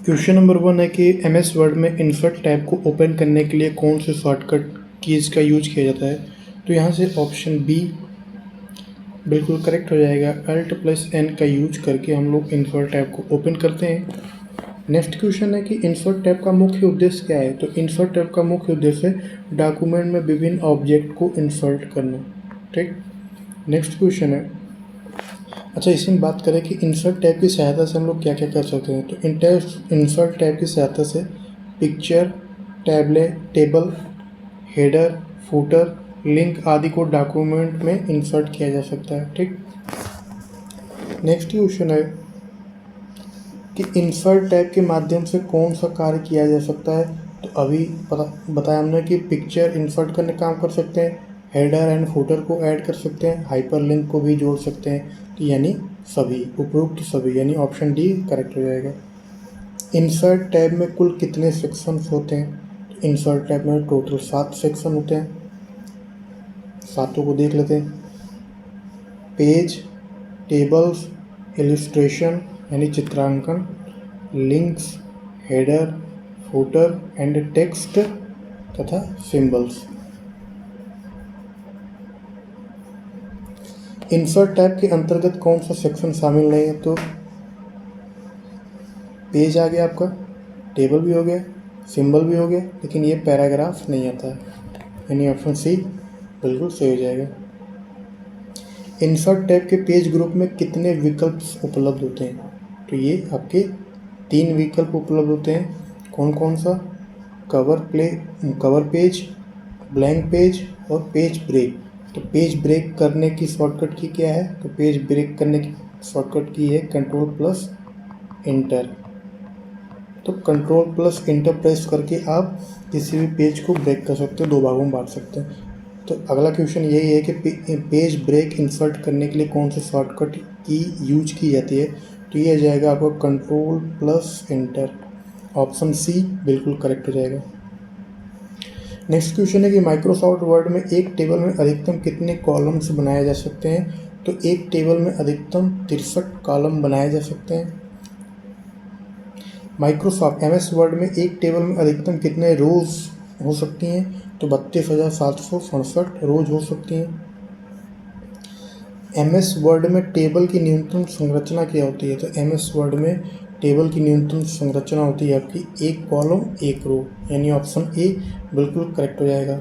Question number 1 है कि MS word में इंसर्ट टैब को ओपन करने के लिए कौन से शॉर्टकट कीज़ का यूज किया जाता है। तो यहाँ से ऑप्शन बी बिल्कुल करेक्ट हो जाएगा। Alt+N का यूज करके हम लोग इंसर्ट टैब को ओपन करते हैं। नेक्स्ट क्वेश्चन है कि इंसर्ट टैब का मुख्य उद्देश्य क्या है। तो इंसर्ट टैब का मुख्य उद्देश्य है डॉक्यूमेंट में विभिन्न ऑब्जेक्ट को इंसर्ट करना। ठीक, नेक्स्ट क्वेश्चन है, अच्छा इसमें बात करें कि इंसर्ट टैब की सहायता से हम लोग क्या क्या कर सकते हैं। तो इंसर्ट टैब की सहायता से picture, table, header, footer, link आदि को डॉक्यूमेंट में इंसर्ट किया जा सकता है। ठीक, नेक्स्ट क्वेश्चन है कि इंसर्ट टैब के माध्यम से कौन सा कार्य किया जा सकता है। तो अभी बताया हमने कि पिक्चर इंसर्ट करने का काम कर सकते हैं, हेडर एंड फुटर को ऐड कर सकते हैं, हाइपरलिंक को भी जोड़ सकते हैं। तो यानी सभी, उपरोक्त सभी, यानी ऑप्शन डी करेक्ट हो जाएगा। इंसर्ट टैब में कुल कितने सेक्शंस होते हैं। तो इंसर्ट टैब में टोटल 7 सेक्शन होते हैं। सातों को देख लेते हैं। पेज, टेबल्स, इलस्ट्रेशन यानी चित्रांकन, links, header, footer and text तथा सिंबल्स। इंसर्ट टैब के अंतर्गत कौन सा सेक्शन शामिल नहीं है। तो पेज आ गया आपका, टेबल भी हो गया, सिंबल भी हो गया, लेकिन ये पैराग्राफ नहीं आता है, यानी ऑप्शन सी बिल्कुल सही हो जाएगा। इंसर्ट टैब के पेज ग्रुप में कितने विकल्प उपलब्ध होते हैं। तो ये आपके 3 विकल्प उपलब्ध होते हैं। कौन कौन सा, कवर पेज, ब्लैंक पेज और पेज ब्रेक। तो पेज ब्रेक करने की शॉर्टकट की क्या है। तो पेज ब्रेक करने की शॉर्टकट की है Ctrl+Enter। तो Ctrl+Enter प्रेस करके आप किसी भी पेज को ब्रेक कर सकते हो, 2 भागों में बांट सकते हैं। तो अगला क्वेश्चन यही है कि पेज ब्रेक इंसर्ट करने के लिए कौन सी शॉर्टकट की यूज की जाती है। तो ये आ जाएगा आपको Ctrl+Enter, ऑप्शन सी बिल्कुल करेक्ट हो जाएगा। नेक्स्ट क्वेश्चन है कि माइक्रोसॉफ्ट वर्ड में एक टेबल में अधिकतम कितने कॉलम्स बनाए जा सकते हैं। तो एक टेबल में अधिकतम 63 कॉलम बनाए जा सकते हैं। माइक्रोसॉफ्ट एमएस वर्ड में एक टेबल में अधिकतम कितने रोज हो सकती हैं। तो 32,767 रोज हो सकती हैं। एमएस वर्ड में टेबल की न्यूनतम संरचना क्या होती है। तो एमएस वर्ड में टेबल की न्यूनतम संरचना होती है आपकी 1 कॉलम 1 रो, यानी ऑप्शन ए बिल्कुल करेक्ट हो जाएगा।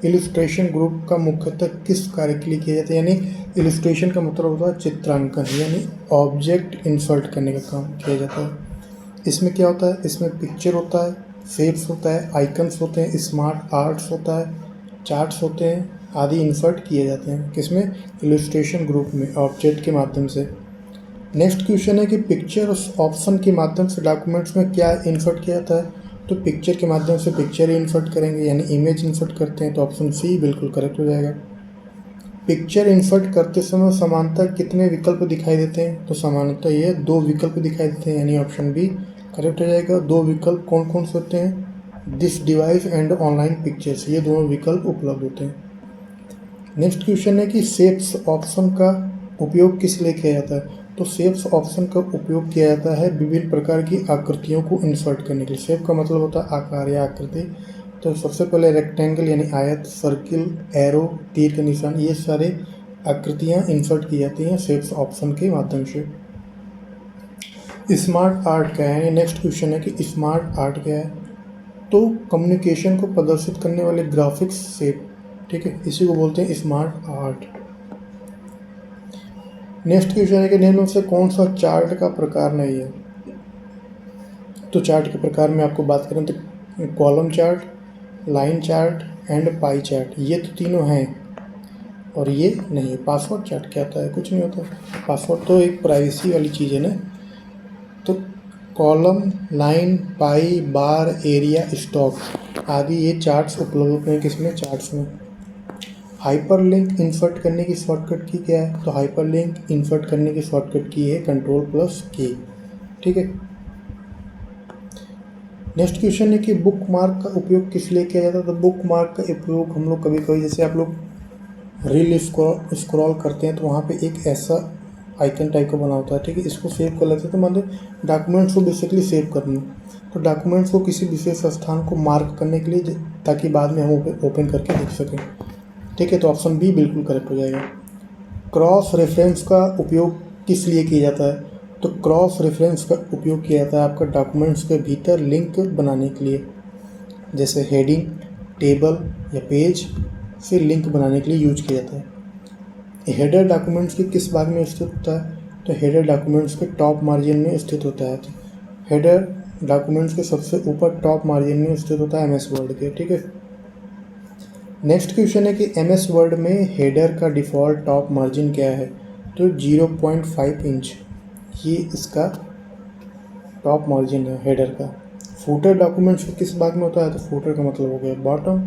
इलस्ट्रेशन ग्रुप का मुख्यतः किस कार्य के लिए किया जाता है। यानी इलस्ट्रेशन का मतलब होता है चित्रांकन, यानी ऑब्जेक्ट इंसर्ट करने का काम किया जाता है। इसमें क्या होता है, इसमें पिक्चर होता है, शेप्स होता है, आइकन्स होते हैं, स्मार्ट आर्ट्स होता है, चार्ट्स होते हैं आदि इंसर्ट किए जाते हैं। किसमें, इलस्ट्रेशन ग्रुप में, ऑब्जेक्ट के माध्यम से। नेक्स्ट क्वेश्चन है कि पिक्चर ऑप्शन के माध्यम से डॉक्यूमेंट्स में क्या इंसर्ट किया जाता है। तो पिक्चर के माध्यम से पिक्चर इंसर्ट करेंगे, यानी इमेज इंसर्ट करते हैं। तो ऑप्शन सी बिल्कुल करेक्ट हो जाएगा। पिक्चर इंसर्ट करते समय समानतः कितने विकल्प दिखाई देते हैं। तो समानतः ये 2 विकल्प दिखाई देते हैं, यानी ऑप्शन बी करेक्ट हो जाएगा। 2 विकल्प कौन कौन से होते हैं, this device and online pictures, ये दोनों विकल्प उपलब्ध होते हैं। नेक्स्ट क्वेश्चन है कि शेप्स ऑप्शन का उपयोग किस लिए किया जाता है। तो शेप्स ऑप्शन का उपयोग किया जाता है विभिन्न प्रकार की आकृतियों को इंसर्ट करने के लिए। शेप का मतलब होता है आकार या आकृति। तो सबसे पहले रेक्टेंगल यानी आयत, सर्किल, एरो, तीर के निशान, ये सारे आकृतियाँ इंसर्ट की जाती हैं शेप्स ऑप्शन के माध्यम से। स्मार्ट आर्ट क्या है। नेक्स्ट क्वेश्चन है कि स्मार्ट आर्ट क्या है। तो कम्युनिकेशन को प्रदर्शित करने वाले ग्राफिक्स शेप, ठीक है, इसी को बोलते हैं स्मार्ट आर्ट। नेक्स्ट क्वेश्चन है कि निम्न में से कौन सा चार्ट का प्रकार नहीं है। तो चार्ट के प्रकार में आपको बात करें तो column chart, line chart and pie chart, ये तो तीनों हैं और ये नहीं है। पासवर्ड चार्ट क्या होता है, कुछ नहीं होता। पासवर्ड तो एक प्राइवेसी वाली चीज़ है ना। तो कॉलम, लाइन, पाई, बार, एरिया, स्टॉक आदि ये चार्ट्स उपलब्ध होते हैं किसमें, चार्ट्स में। हाइपरलिंक इंसर्ट करने की शॉर्टकट की क्या है। तो हाइपरलिंक इंसर्ट करने की शॉर्टकट की है Ctrl+K, ठीक है। नेक्स्ट क्वेश्चन है कि बुक मार्क का उपयोग किस लिए किया जाता है। तो बुक मार्क का उपयोग हम लोग कभी कभी, जैसे आप लोग रील स्क्रॉल करते हैं तो वहाँ पे एक ऐसा आइकन टाइप का बना होता है, ठीक है। इसको सेव कर लेते हैं। तो मान लो डॉक्यूमेंट्स को बेसिकली सेव करना, तो डॉक्यूमेंट्स को किसी विशेष स्थान को मार्क करने के लिए, ताकि बाद में हम ओपन करके देख सकें, ठीक है। तो ऑप्शन बी बिल्कुल करेक्ट हो जाएगा। क्रॉस रेफरेंस का उपयोग किस लिए किया जाता है? तो क्रॉस रेफरेंस का उपयोग किया जाता है आपका डॉक्यूमेंट्स के भीतर लिंक बनाने के लिए, जैसे हेडिंग, टेबल या पेज से लिंक बनाने के लिए यूज किया जाता है। हेडर डॉक्यूमेंट्स के किस भाग में स्थित होता है? तो हेडर डॉक्यूमेंट्स के टॉप मार्जिन में स्थित होता है। तो हेडर डॉक्यूमेंट्स के सबसे ऊपर टॉप मार्जिन में स्थित होता है एमएस वर्ड के, ठीक है। नेक्स्ट क्वेश्चन है कि एमएस वर्ड में हेडर का डिफ़ॉल्ट टॉप मार्जिन क्या है? तो 0.5 इंच ये इसका टॉप मार्जिन है हेडर का। फूटर डॉक्यूमेंट्स के किस भाग में होता है? तो फूटर का मतलब हो गया बॉटम।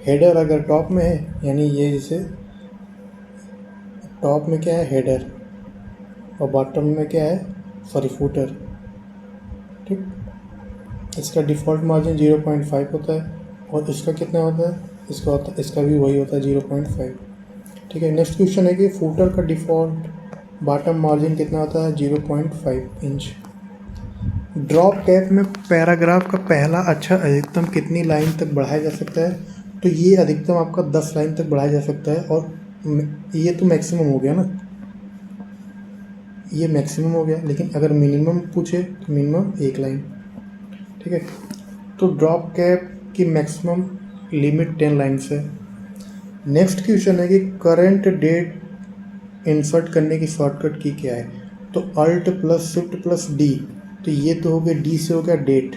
हेडर अगर टॉप में है, यानी ये जैसे टॉप में क्या है हेडर, और बॉटम में क्या है, सॉरी फूटर, ठीक। इसका डिफ़ॉल्ट मार्जिन 0.5 होता है, और इसका कितना होता है? इसका भी वही होता है 0.5, ठीक है। नेक्स्ट क्वेश्चन है कि फूटर का डिफ़ॉल्ट बॉटम मार्जिन कितना होता है? 0.5 इंच। ड्रॉप कैप में पैराग्राफ का पहला अक्षर अधिकतम कितनी लाइन तक बढ़ाया जा सकता है? तो ये अधिकतम आपका 10 लाइन तक बढ़ाया जा सकता है, और ये तो मैक्सिमम हो गया ना, ये मैक्सिमम हो गया। लेकिन अगर मिनिमम पूछे तो मिनिमम 1 लाइन, ठीक है। तो ड्रॉप कैप की मैक्सिमम लिमिट 10 लाइन्स है। नेक्स्ट क्वेश्चन है कि करंट डेट इंसर्ट करने की शॉर्टकट की क्या है? तो alt plus shift plus D. तो ये तो हो गया, डी से हो गया डेट,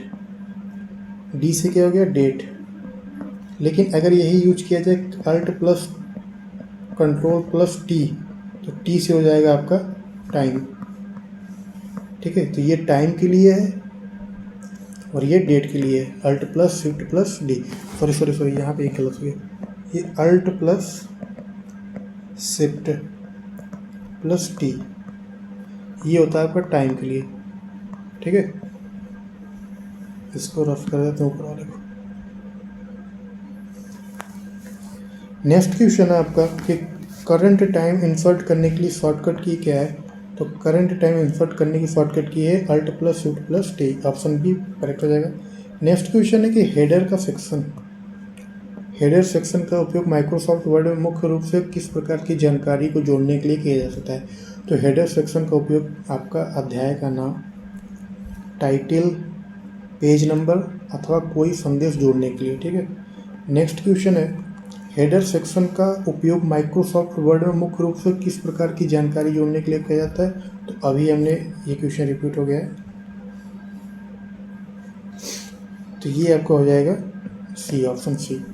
डी से क्या हो गया डेट। लेकिन अगर यही यूज किया जाए alt plus control plus T, तो टी से हो जाएगा आपका टाइम, ठीक है। तो ये टाइम के लिए है और ये डेट के लिए है, alt plus shift plus D. Sorry यहाँ पे एक गलत हो गया, ये alt plus shift plus T ये होता है आपका टाइम के लिए, ठीक है। इसको रफ कर देते हैं ऊपर वाले को। नेक्स्ट क्वेश्चन है आपका कि करंट टाइम इंसर्ट करने के लिए शॉर्टकट की क्या है? तो करंट टाइम इंसर्ट करने की शॉर्टकट की है alt plus shift plus T, option B correct हो जाएगा। नेक्स्ट क्वेश्चन है कि हेडर सेक्शन का उपयोग माइक्रोसॉफ्ट वर्ड में मुख्य रूप से किस प्रकार की जानकारी को जोड़ने के लिए किया जा सकता है? तो हेडर सेक्शन का उपयोग आपका अध्याय का नाम, टाइटल, पेज नंबर अथवा कोई संदेश जोड़ने के लिए, ठीक है। नेक्स्ट क्वेश्चन है हेडर सेक्शन का उपयोग माइक्रोसॉफ्ट वर्ड में मुख्य रूप से किस प्रकार की जानकारी जोड़ने के लिए किया जाता है? तो अभी हमने ये क्वेश्चन रिपीट हो गया है, तो ये आपका हो जाएगा सी, ऑप्शन सी।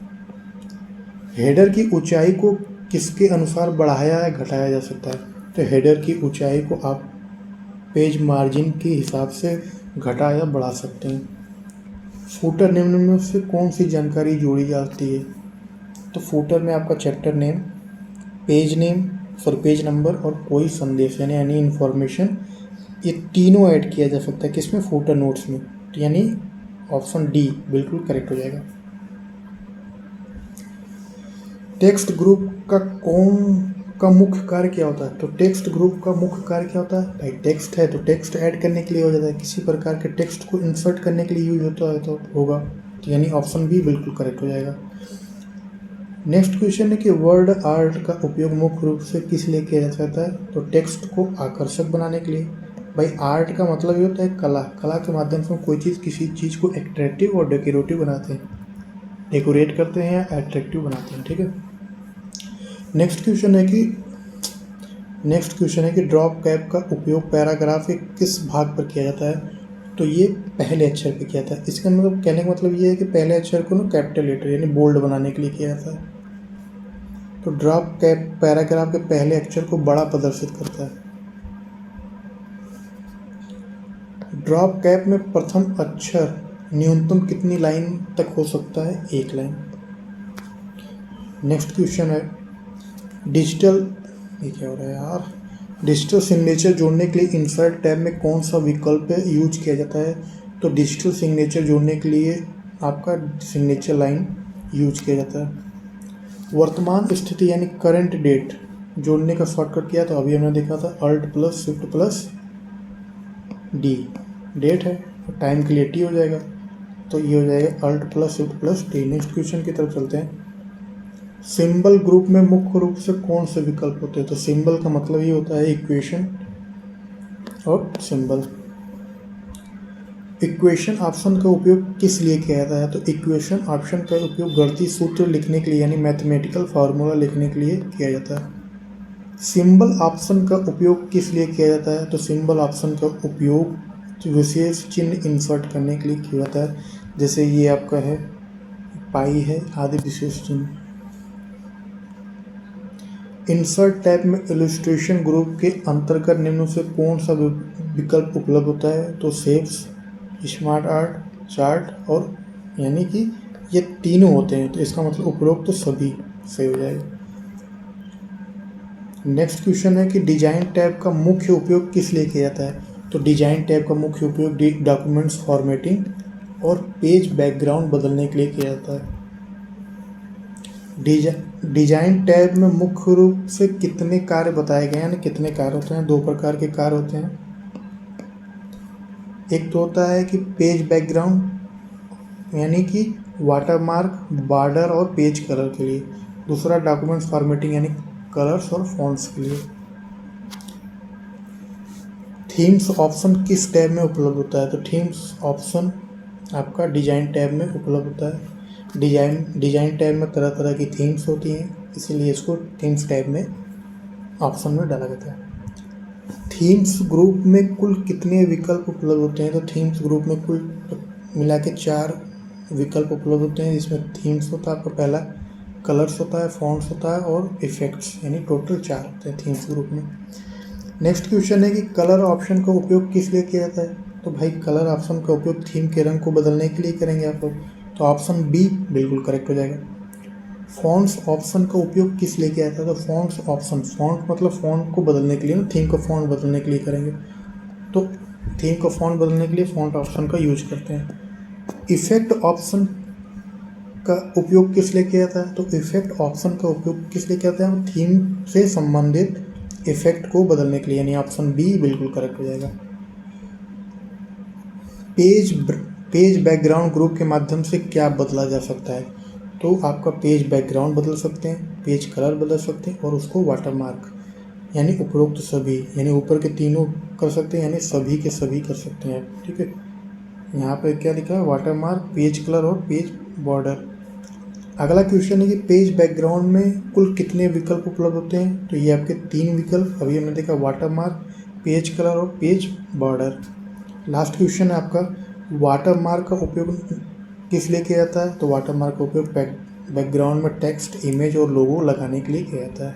हेडर की ऊंचाई को किसके अनुसार बढ़ाया या घटाया जा सकता है? तो हेडर की ऊंचाई को आप पेज मार्जिन के हिसाब से घटा या बढ़ा सकते हैं। फूटर निम्न में से कौन सी जानकारी जोड़ी जाती है? तो फूटर में आपका चैप्टर नेम, पेज नंबर और कोई संदेश यानी एनी इन्फॉर्मेशन, ये तीनों ऐड किया जा सकता है किसमें? फूटर नोट्स में। तो यानी ऑप्शन डी बिल्कुल करेक्ट हो जाएगा। टेक्स्ट ग्रुप का मुख्य कार्य क्या होता है? तो टेक्स्ट ग्रुप का मुख्य कार्य क्या होता है? भाई टेक्स्ट है तो टेक्स्ट ऐड करने के लिए हो जाता है, किसी प्रकार के टेक्स्ट को इंसर्ट करने के लिए यूज होता है तो होगा, तो यानी ऑप्शन बी बिल्कुल करेक्ट हो जाएगा। नेक्स्ट क्वेश्चन है कि वर्ड आर्ट का उपयोग मुख्य रूप से किस लिए किया जाता है? तो टेक्स्ट को आकर्षक बनाने के लिए। भाई आर्ट का मतलब ये होता है कला के माध्यम से हम कोई चीज़, किसी चीज़ को एट्रैक्टिव और डेकोरेटिव बनाते हैं, डेकोरेट करते हैं या एट्रैक्टिव बनाते हैं, ठीक है। नेक्स्ट क्वेश्चन है कि ड्रॉप कैप का उपयोग पैराग्राफ के किस भाग पर किया जाता है? तो ये पहले अक्षर पे किया जाता है। इसका मतलब कहने का मतलब ये है कि पहले अक्षर को ना कैपिटल लेटर यानी बोल्ड बनाने के लिए किया जाता है। तो ड्रॉप कैप पैराग्राफ के पहले अक्षर को बड़ा प्रदर्शित करता है। ड्रॉप कैप में प्रथम अक्षर न्यूनतम कितनी लाइन तक हो सकता है? 1 लाइन। नेक्स्ट क्वेश्चन है ये क्या हो रहा है यार, डिजिटल सिग्नेचर जोड़ने के लिए इंसर्ट टैब में कौन सा विकल्प यूज किया जाता है? तो डिजिटल सिग्नेचर जोड़ने के लिए आपका सिग्नेचर लाइन यूज किया जाता है। वर्तमान स्थिति यानी करंट डेट जोड़ने का शॉर्टकट किया तो अभी हमने देखा था alt plus shift plus D, date है और टाइम के लिए टी हो जाएगा, तो ये हो जाएगा alt plus shift plus T. Next question की तरफ चलते हैं। सिंबल ग्रुप में मुख्य रूप से कौन से विकल्प होते हैं? तो सिंबल का मतलब ये होता है इक्वेशन और सिंबल। इक्वेशन ऑप्शन का उपयोग किस लिए किया जाता है? तो इक्वेशन ऑप्शन का उपयोग गणितीय सूत्र लिखने के लिए यानी मैथमेटिकल फार्मूला लिखने के लिए किया जाता है। सिंबल ऑप्शन का उपयोग किस लिए किया जाता है? तो सिंबल ऑप्शन का उपयोग विशेष चिन्ह इंसर्ट करने के लिए किया जाता है, जैसे ये आपका है पाई है आदि विशेष चिन्ह। इंसर्ट टैब में इलस्ट्रेशन ग्रुप के अंतर्गत निम्न से कौन सा विकल्प उपलब्ध होता है? तो शेप्स, स्मार्ट आर्ट, चार्ट और यानी कि ये तीनों होते हैं, तो इसका मतलब उपरोक्त तो सभी सही हो जाएगा। नेक्स्ट क्वेश्चन है कि डिजाइन टैब का मुख्य उपयोग किस लिए किया जाता है? तो डिजाइन टैब का मुख्य उपयोग डॉक्यूमेंट्स फॉर्मेटिंग और पेज बैकग्राउंड बदलने के लिए किया जाता है। डिजाइन टैब में मुख्य रूप से कितने कार्य बताए गए हैं, यानी कितने कार्य होते हैं? 2 प्रकार के कार्य होते हैं। एक तो होता है कि पेज बैकग्राउंड यानी कि वाटरमार्क, बॉर्डर और पेज कलर के लिए। दूसरा डॉक्यूमेंट्स फॉर्मेटिंग यानी कलर्स और फॉन्ट्स के लिए। थीम्स ऑप्शन किस टैब में उपलब्ध होता है? तो थीम्स ऑप्शन आपका डिजाइन टैब में उपलब्ध होता है। डिजाइन टैब में तरह तरह की थीम्स होती हैं, इसीलिए इसको थीम्स टैब में ऑप्शन में डाला जाता है। थीम्स ग्रुप में कुल कितने विकल्प उपलब्ध होते हैं? तो थीम्स ग्रुप में कुल मिला के 4 विकल्प उपलब्ध होते हैं, जिसमें थीम्स होता है आपका पहला, कलर्स होता है, फॉन्ट्स होता है और इफेक्ट्स, यानी टोटल 4 होते हैं थीम्स ग्रुप में। नेक्स्ट क्वेश्चन है कि कलर ऑप्शन का उपयोग किस लिए किया जाता है? तो भाई कलर ऑप्शन का उपयोग थीम के रंग को बदलने के लिए करेंगे आप लोग, तो ऑप्शन बी बिल्कुल करेक्ट हो जाएगा। फॉन्ट्स ऑप्शन का उपयोग किस लिए किया जाता है? तो फॉन्ट्स ऑप्शन, फॉन्ट मतलब फॉन्ट को बदलने के लिए ना, थीम का फॉन्ट बदलने के लिए करेंगे, तो थीम का फॉन्ट बदलने के लिए फॉन्ट ऑप्शन का यूज करते हैं। इफेक्ट ऑप्शन का उपयोग किस लिए किया जाता है? तो इफेक्ट ऑप्शन का उपयोग किस लिए किया जाता है? थीम से संबंधित इफेक्ट को बदलने के लिए, यानी ऑप्शन बी बिल्कुल करेक्ट हो जाएगा। पेज बैकग्राउंड ग्रुप के माध्यम से क्या बदला जा सकता है? तो आपका पेज बैकग्राउंड बदल सकते हैं, पेज कलर बदल सकते हैं और उसको वाटरमार्क यानी उपरोक्त सभी, यानी ऊपर के तीनों कर सकते हैं, यानी सभी के सभी कर सकते हैं। ठीक है, यहाँ पे क्या लिखा है? वाटरमार्क, पेज कलर और पेज बॉर्डर। अगला क्वेश्चन है कि पेज बैकग्राउंड में कुल कितने विकल्प उपलब्ध होते हैं? तो ये आपके 3 विकल्प अभी हमने देखा, वाटरमार्क, पेज कलर और पेज बॉर्डर। लास्ट क्वेश्चन है आपका, वाटरमार्क का उपयोग किस लिए किया जाता है? तो वाटरमार्क का उपयोग बैकग्राउंड में टेक्स्ट, इमेज और लोगो लगाने के लिए किया जाता है।